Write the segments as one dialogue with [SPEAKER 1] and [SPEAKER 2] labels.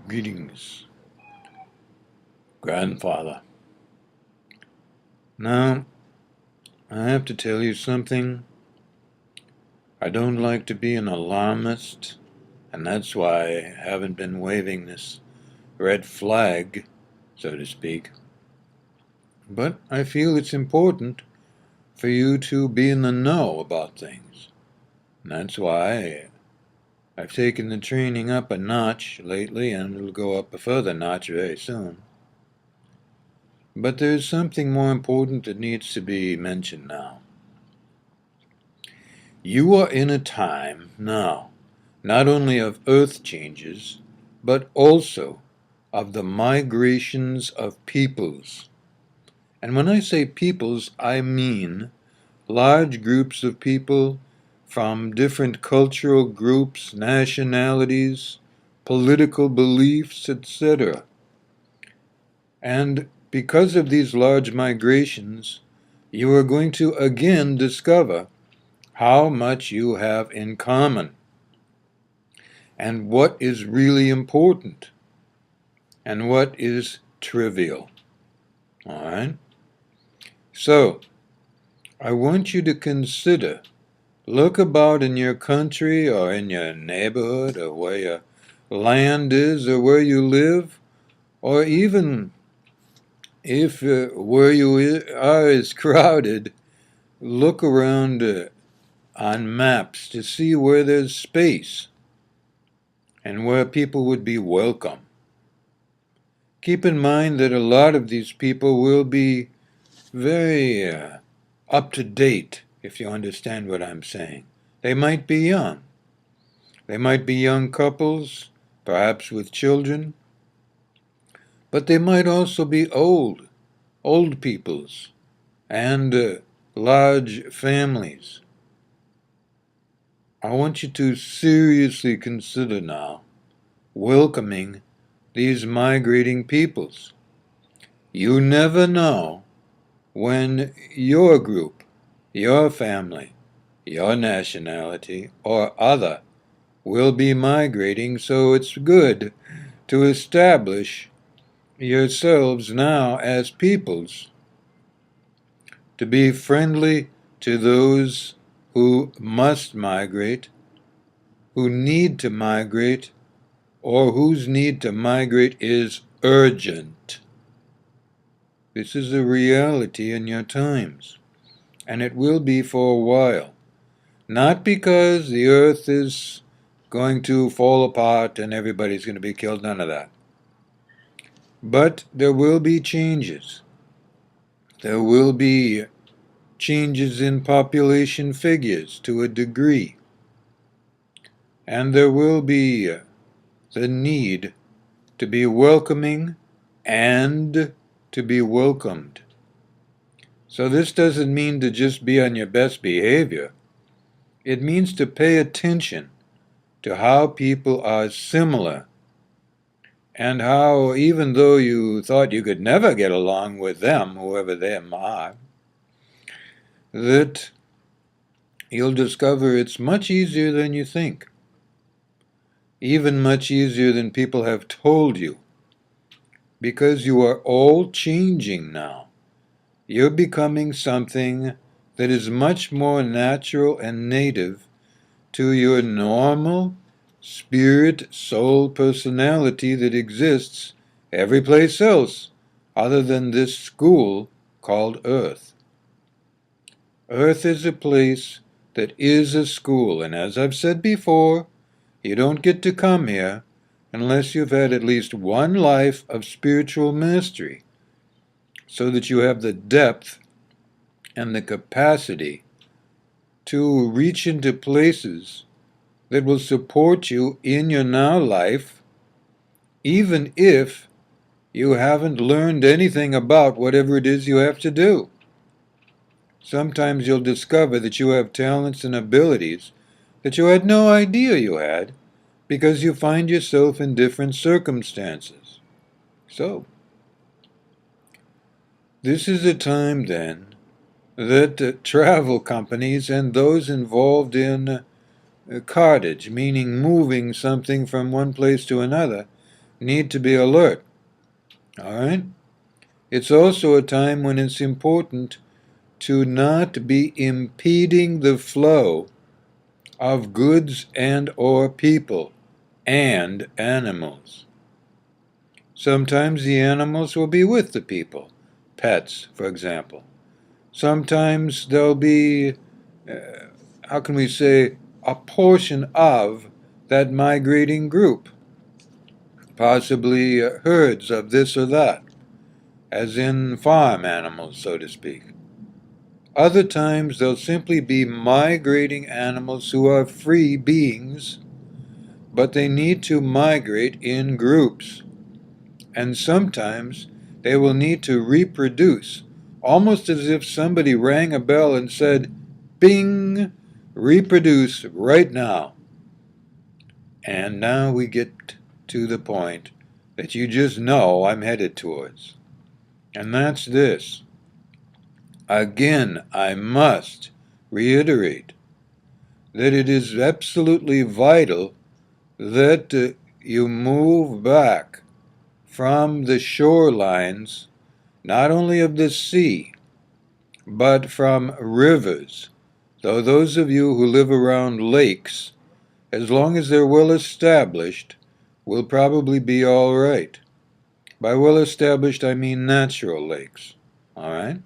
[SPEAKER 1] Greetings, grandfather. Now, I have to tell you something. I don't like to be an alarmist, and that's why I haven't been waving this red flag, so to speak. But I feel it's important for you to be in the know about things. And that's why I've taken the training up a notch lately, and it'll go up a further notch very soon. But there's something more important that needs to be mentioned now. You are in a time now, not only of earth changes, but also of the migrations of peoples. And when I say peoples, I mean large groups of people from different cultural groups, nationalities, political beliefs, etc. And because of these large migrations, you are going to again discover how much you have in common and what is really important and what is trivial. All right? So, I want you to consider, look about in your country or in your neighborhood or where your land is or where you live, or even if where you are is crowded, look around on maps to see where there's space and where people would be welcome. Keep in mind that a lot of these people will be very up to date, if you understand what I'm saying. They might be young. They might be young couples, perhaps with children, but they might also be old peoples, and large families. I want you to seriously consider now welcoming these migrating peoples. You never know when your group, your family, your nationality, or other will be migrating, so it's good to establish yourselves now as peoples to be friendly to those who must migrate, who need to migrate, or whose need to migrate is urgent. This is a reality in your times, and it will be for a while. Not because the earth is going to fall apart and everybody's going to be killed, none of that. But there will be changes. There will be changes in population figures to a degree. And there will be the need to be welcoming and to be welcomed. So this doesn't mean to just be on your best behavior. It means to pay attention to how people are similar and how, even though you thought you could never get along with them, whoever them are, that you'll discover it's much easier than you think. Even much easier than people have told you. Because you are all changing now. You're becoming something that is much more natural and native to your normal spirit, soul, personality that exists every place else other than this school called Earth. Earth is a place that is a school, and as I've said before, you don't get to come here unless you've had at least one life of spiritual mastery, so that you have the depth and the capacity to reach into places that will support you in your now life, even if you haven't learned anything about whatever it is you have to do. Sometimes you'll discover that you have talents and abilities that you had no idea you had, because you find yourself in different circumstances. So, this is a time then that travel companies and those involved in cartage, meaning moving something from one place to another, need to be alert. All right? It's also a time when it's important to not be impeding the flow of goods and or people and animals. Sometimes the animals will be with the people, pets, for example. Sometimes there'll be, how can we say, a portion of that migrating group, possibly herds of this or that, as in farm animals, so to speak. Other times they'll simply be migrating animals who are free beings, but they need to migrate in groups. And sometimes they will need to reproduce, almost as if somebody rang a bell and said, "Bing, reproduce right now." And now we get to the point that you just know I'm headed towards. And that's this. Again, I must reiterate that it is absolutely vital that you move back from the shorelines, not only of the sea, but from rivers. Though those of you who live around lakes, as long as they're well established, will probably be all right. By well established, I mean natural lakes. All right?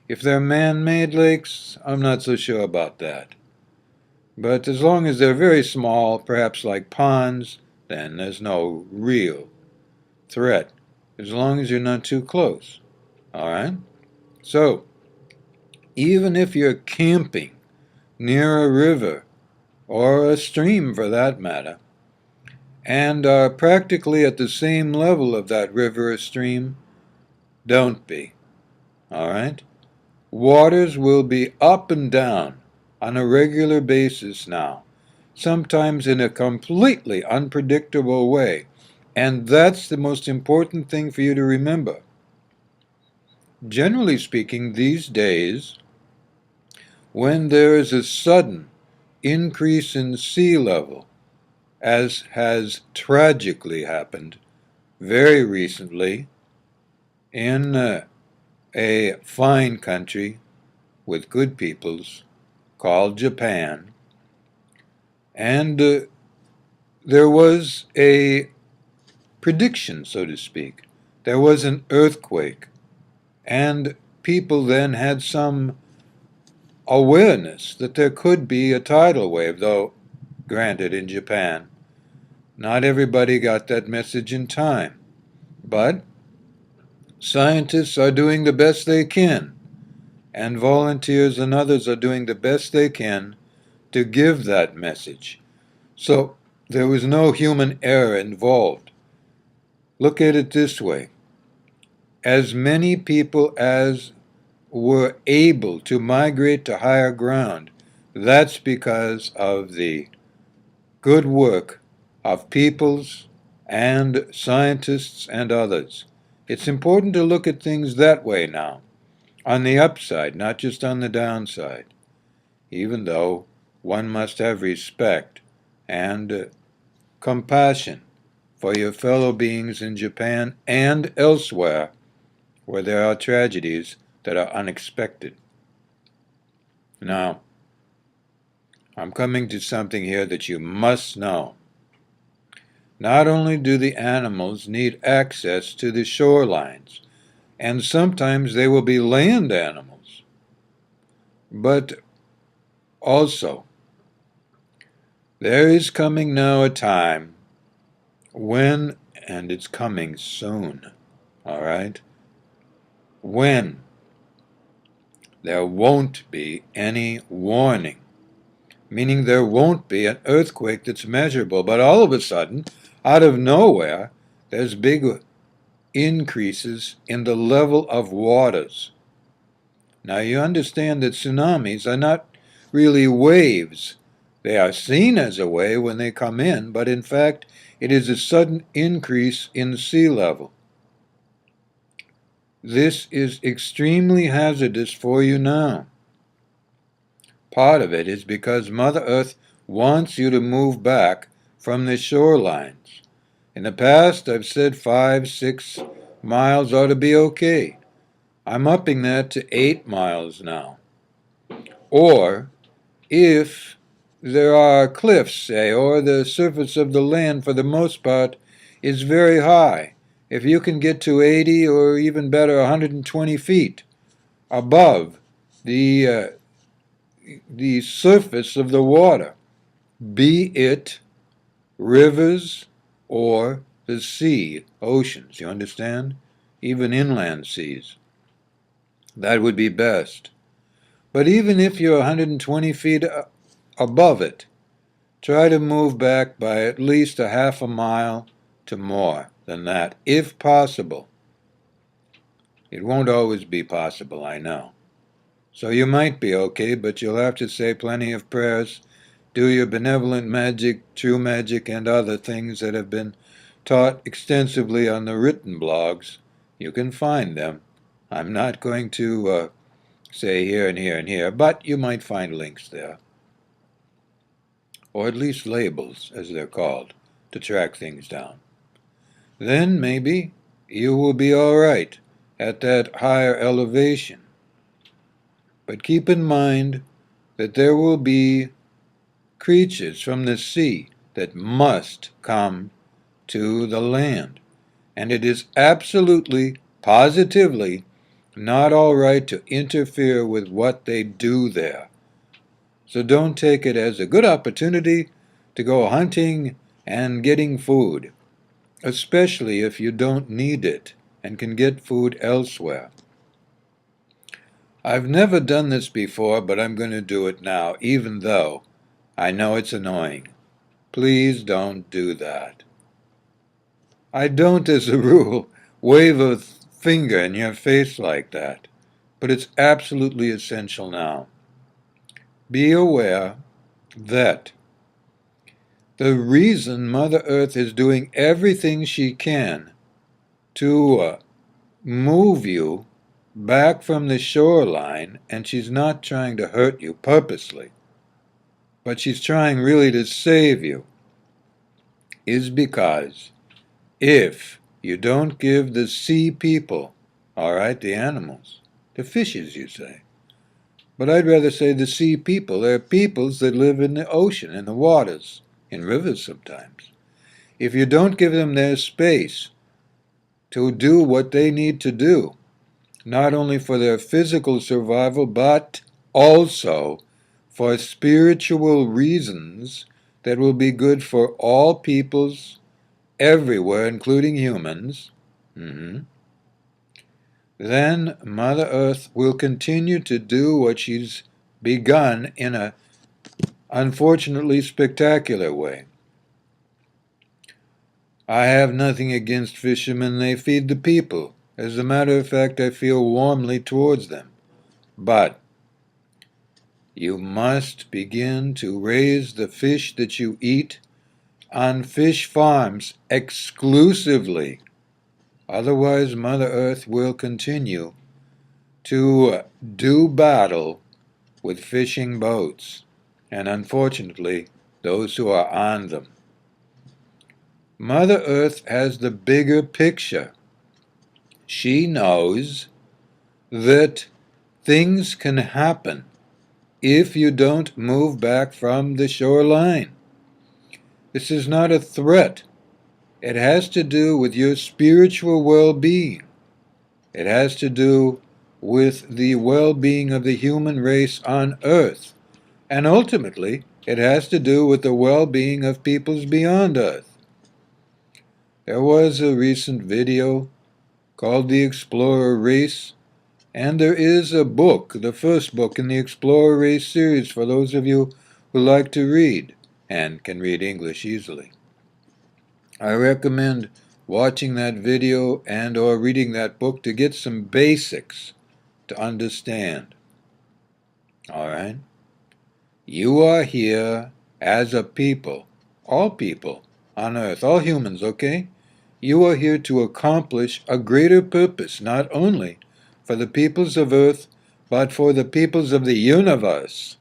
[SPEAKER 1] If they're man-made lakes, I'm not so sure about that. But as long as they're very small, perhaps like ponds, then there's no real threat, as long as you're not too close. All right? So, even if you're camping near a river, or a stream for that matter, and are practically at the same level of that river or stream, don't be. All right? Waters will be up and down on a regular basis now, sometimes in a completely unpredictable way. And that's the most important thing for you to remember. Generally speaking, these days, when there is a sudden increase in sea level, as has tragically happened very recently in a fine country with good peoples called Japan, and there was a prediction, so to speak. There was an earthquake, and people then had some awareness that there could be a tidal wave, though, granted, in Japan, not everybody got that message in time. But scientists are doing the best they can, and volunteers and others are doing the best they can to give that message. So there was no human error involved. Look at it this way. As many people as were able to migrate to higher ground, that's because of the good work of peoples and scientists and others. It's important to look at things that way now, on the upside, not just on the downside, even though one must have respect and compassion for your fellow beings in Japan and elsewhere where there are tragedies that are unexpected. Now, I'm coming to something here that you must know. Not only do the animals need access to the shorelines, and sometimes they will be land animals, but also there is coming now a time when, and it's coming soon, all right, when there won't be any warning, meaning there won't be an earthquake that's measurable, but all of a sudden, out of nowhere, there's big increases in the level of waters. Now you understand that tsunamis are not really waves. They are seen as a wave when they come in, but in fact it is a sudden increase in sea level. This is extremely hazardous for you now. Part of it is because Mother Earth wants you to move back from the shorelines. In the past, I've said 5, 6 miles ought to be okay. I'm upping that to 8 miles now. Or, if there are cliffs, say, or the surface of the land for the most part is very high, if you can get to 80 or even better 120 feet above the surface of the water, be it rivers or the sea, oceans, you understand? Even inland seas. That would be best. But even if you're 120 feet above it, try to move back by at least a half a mile to more than that, if possible. It won't always be possible, I know. So you might be okay, but you'll have to say plenty of prayers, do your benevolent magic, true magic, and other things that have been taught extensively on the written blogs. You can find them. I'm not going to say here and here and here, but you might find links there. Or at least labels, as they're called, to track things down. Then, maybe, you will be all right at that higher elevation. But keep in mind that there will be creatures from the sea that must come to the land. And it is absolutely, positively, not all right to interfere with what they do there. So don't take it as a good opportunity to go hunting and getting food, especially if you don't need it and can get food elsewhere. I've never done this before, but I'm going to do it now, even though I know it's annoying. Please don't do that. I don't, as a rule, wave a finger in your face like that, but it's absolutely essential now. Be aware that the reason Mother Earth is doing everything she can to move you back from the shoreline, and she's not trying to hurt you purposely, but she's trying really to save you, is because if you don't give the sea people, all right, the animals, the fishes, you say, but I'd rather say the sea people, they're peoples that live in the ocean, in the waters, in rivers sometimes. If you don't give them their space to do what they need to do, not only for their physical survival, but also for spiritual reasons that will be good for all peoples everywhere, including humans, then Mother Earth will continue to do what she's begun in a unfortunately spectacular way. I have nothing against fishermen, they feed the people. As a matter of fact, I feel warmly towards them. But you must begin to raise the fish that you eat on fish farms exclusively. Otherwise, Mother Earth will continue to do battle with fishing boats, and unfortunately, those who are on them. Mother Earth has the bigger picture. She knows that things can happen if you don't move back from the shoreline. This is not a threat. It has to do with your spiritual well-being. It has to do with the well-being of the human race on Earth. And ultimately, it has to do with the well-being of peoples beyond Earth. There was a recent video called The Explorer Race, and there is a book, the first book in the Explorer Race series, for those of you who like to read and can read English easily. I recommend watching that video and or reading that book to get some basics to understand. All right? You are here as a people, all people on Earth, all humans, okay? You are here to accomplish a greater purpose, not only for the peoples of Earth, but for the peoples of the universe.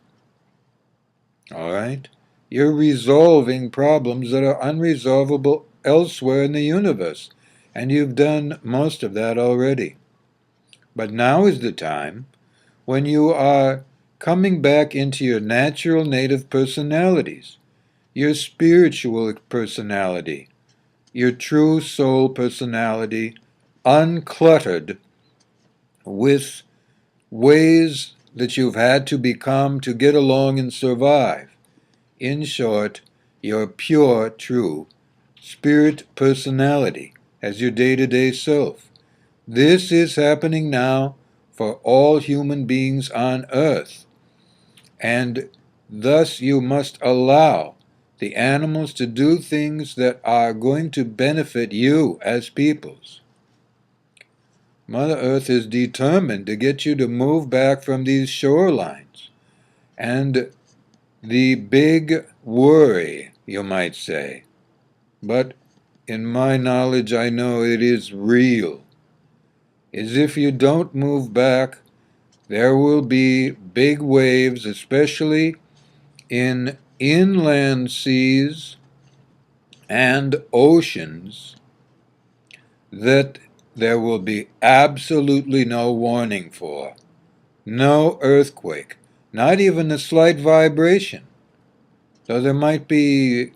[SPEAKER 1] All right? You're resolving problems that are unresolvable elsewhere in the universe, and you've done most of that already. But now is the time when you are coming back into your natural native personalities, your spiritual personality, your true soul personality, uncluttered with ways that you've had to become to get along and survive. In short, your pure, true spirit personality as your day-to-day self. This is happening now for all human beings on earth, and thus you must allow the animals to do things that are going to benefit you as peoples. Mother Earth is determined to get you to move back from these shorelines. And the big worry, you might say, but in my knowledge I know it is real, is if you don't move back, there will be big waves, especially in inland seas and oceans, that there will be absolutely no warning for. No earthquake, not even a slight vibration, though there might be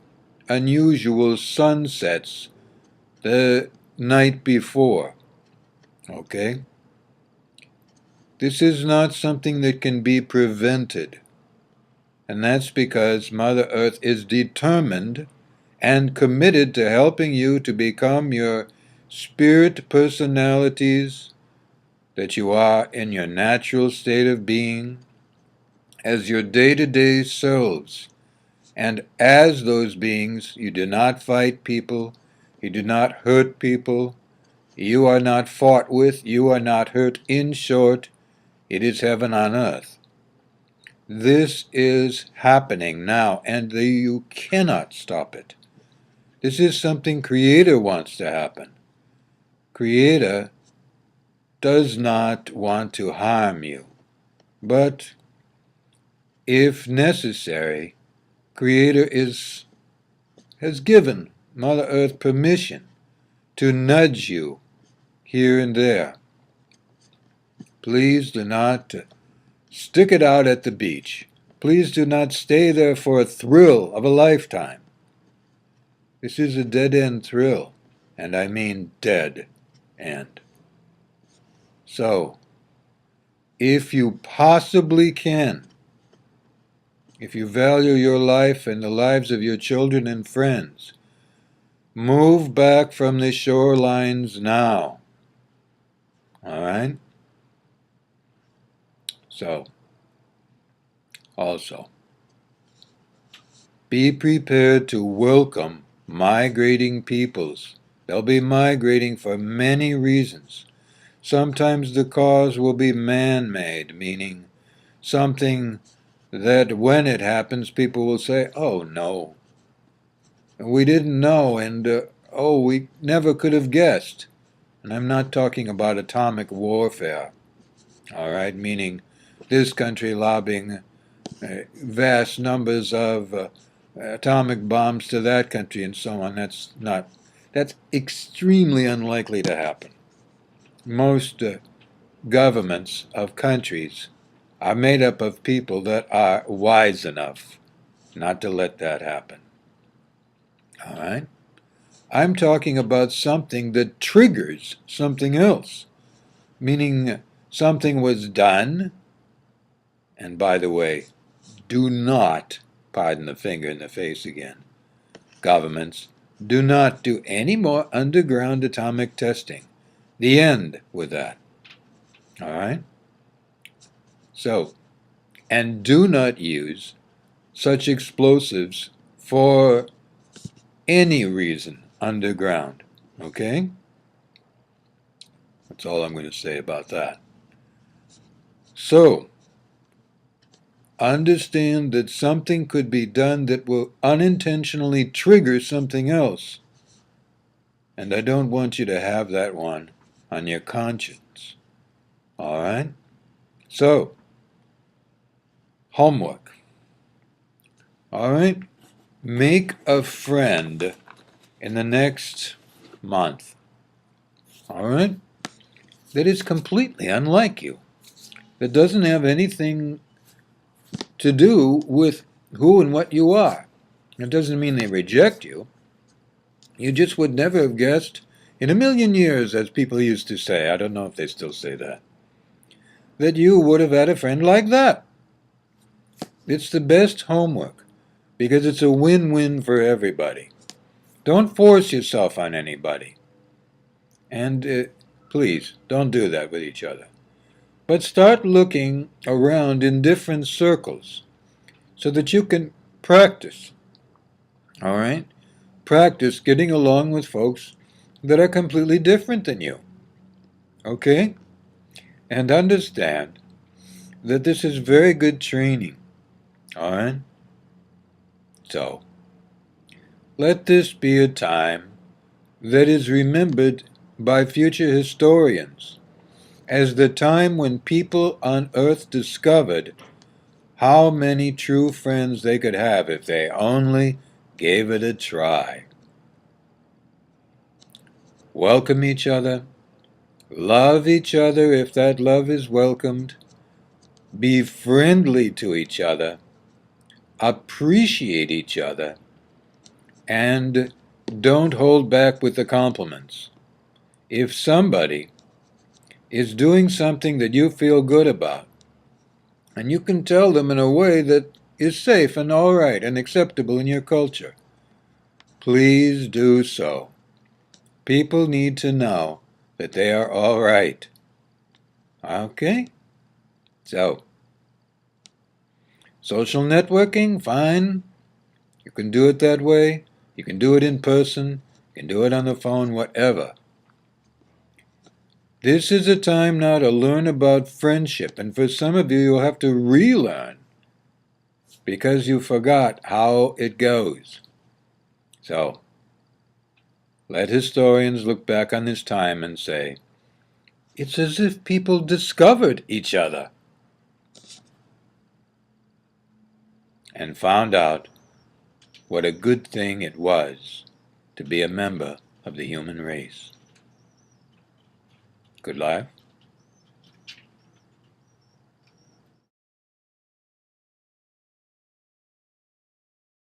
[SPEAKER 1] unusual sunsets the night before. Okay? This is not something that can be prevented. And that's because Mother Earth is determined and committed to helping you to become your spirit personalities that you are in your natural state of being as your day-to-day selves. And as those beings, you do not fight people, you do not hurt people, you are not fought with, you are not hurt. In short, it is heaven on earth. This is happening now, and you cannot stop it. This is something Creator wants to happen. Creator does not want to harm you, but if necessary, Creator has given Mother Earth permission to nudge you here and there. Please do not stick it out at the beach. Please do not stay there for a thrill of a lifetime. This is a dead-end thrill, and I mean dead end. So, if you possibly can, if you value your life and the lives of your children and friends, move back from the shorelines now. All right? So, also, be prepared to welcome migrating peoples. They'll be migrating for many reasons. Sometimes the cause will be man-made, meaning something that when it happens, people will say, oh no, we didn't know, and we never could have guessed. And I'm not talking about atomic warfare, all right, meaning this country lobbing vast numbers of atomic bombs to that country and so on. That's extremely unlikely to happen. Most governments of countries are made up of people that are wise enough not to let that happen. All right? I'm talking about something that triggers something else, meaning something was done, and by the way, do not, pardon the finger in the face again, governments, do not do any more underground atomic testing. The end with that. All right? So, and do not use such explosives for any reason underground. Okay? That's all I'm going to say about that. So, understand that something could be done that will unintentionally trigger something else. And I don't want you to have that one on your conscience. All right? So, homework. All right? Make a friend in the next month, all right, that is completely unlike you, that doesn't have anything to do with who and what you are. It doesn't mean they reject you. You just would never have guessed in a million years, as people used to say, I don't know if they still say that you would have had a friend like that. It's the best homework because it's a win-win for everybody. Don't force yourself on anybody. And please, don't do that with each other. But start looking around in different circles so that you can practice. All right? Practice getting along with folks that are completely different than you. Okay? And understand that this is very good training. All right? So, let this be a time that is remembered by future historians as the time when people on earth discovered how many true friends they could have if they only gave it a try. Welcome each other. Love each other if that love is welcomed. Be friendly to each other. Appreciate each other. And don't hold back with the compliments. If somebody is doing something that you feel good about, and you can tell them in a way that is safe and all right and acceptable in your culture, please do so. People need to know that they are all right. Okay? So, social networking, fine. You can do it that way. You can do it in person. You can do it on the phone, whatever. This is a time now to learn about friendship, and for some of you, you'll have to relearn because you forgot how it goes. So, let historians look back on this time and say, it's as if people discovered each other and found out what a good thing it was to be a member of the human race. Good life.